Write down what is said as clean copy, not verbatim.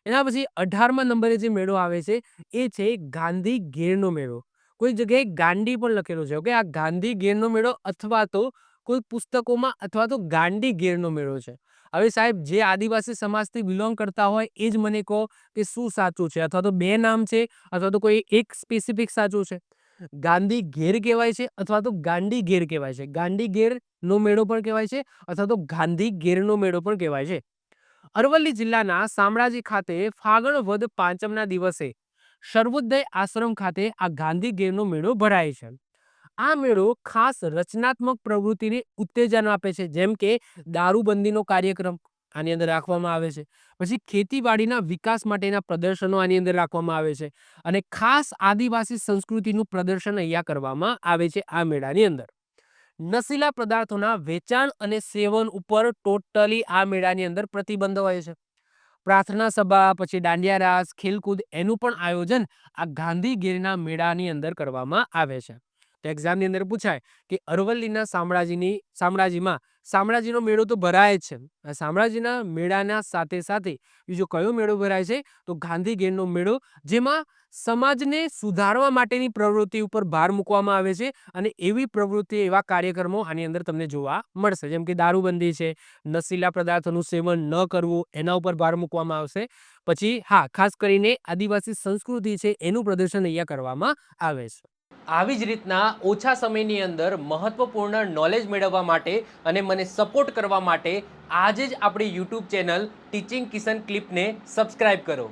એના પછી 18મા નંબરે જે મેળો આવે છે એ છે ગાંધી ઘેરનો મેળો. કોઈ જગ્યાએ ગાંડી પણ લખેલું છે. ઓકે, આ ગાંધી ઘેરનો મેળો અથવા તો કોઈ પુસ્તકોમાં અથવા તો ગાંડી ઘેરનો મેળો છે. હવે સાહેબ, જે આદિવાસી સમાજથી બિલોંગ કરતા હોય એ જ મને કહો કે શું સાચું છે, અથવા તો બે નામ છે અથવા તો કોઈ એક સ્પેસિફિક સાચું છે. ગાંધી ઘેર કહેવાય છે અથવા તો ગાંડી ઘેર કહેવાય છે. ગાંડી ઘેરનો મેળો પણ કહેવાય છે અથવા તો ગાંધી ઘેરનો મેળો પણ કહેવાય છે. અરવલ્લી જિલ્લાના શામળાજી ખાતે ફાગણ વદ પાંચમના દિવસે સર્વોદય આશ્રમ ખાતે આ ગાંધી ઘેરનો મેળો ભરાય છે. આ મેળો ખાસ રચનાત્મક પ્રવૃત્તિને ઉત્તેજન આપે છે, જેમ કે દારૂબંધીનો કાર્યક્રમ આની અંદર રાખવામાં આવે છે. પછી ખેતીવાડીના વિકાસ માટેના પ્રદર્શનો આની અંદર રાખવામાં આવે છે અને ખાસ આદિવાસી સંસ્કૃતિનું પ્રદર્શન અહીંયા કરવામાં આવે છે. આ મેળાની અંદર નશીલા પદાર્થોના વેચાણ અને સેવન ઉપર ટોટલી આ મેળાની અંદર પ્રતિબંધ હોય છે. પ્રાર્થના સભા, પછી દાંડિયા રાસ, ખેલકૂદ એનું પણ આયોજન આ ગાંધી ઘેરના મેળાની અંદર કરવામાં આવે છે. તો એક્ઝામની અંદર પૂછાય કે અરવલ્લીના શામળાજીમાં શામળાજીનો મેળો તો ભરાય જ છે. આ શામળાજીના મેળાના સાથે સાથે બીજો કયો મેળો ભરાય છે? તો ગાંધી ઘેરનો મેળો, જેમાં સમાજને સુધારવા માટેની પ્રવૃત્તિ ઉપર ભાર મૂકવામાં આવે છે અને એવી પ્રવૃત્તિ, એવા કાર્યક્રમો આની અંદર તમને જોવા મળશે, જેમ કે દારૂબંધી છે, નશીલા પદાર્થોનું સેવન ન કરવું એના ઉપર ભાર મૂકવામાં આવશે. પછી હા, ખાસ કરીને આદિવાસી સંસ્કૃતિ છે એનું પ્રદર્શન અહીંયા કરવામાં આવે છે. આવી જ રીતના ઓછા સમયની અંદર મહત્વપૂર્ણ નોલેજ મેળવવા માટે અને મને સપોર્ટ કરવા માટે આજે જ આપણી યુટ્યુબ ચેનલ ટીચિંગ કિશન ક્લિપને સબસ્ક્રાઇબ કરો.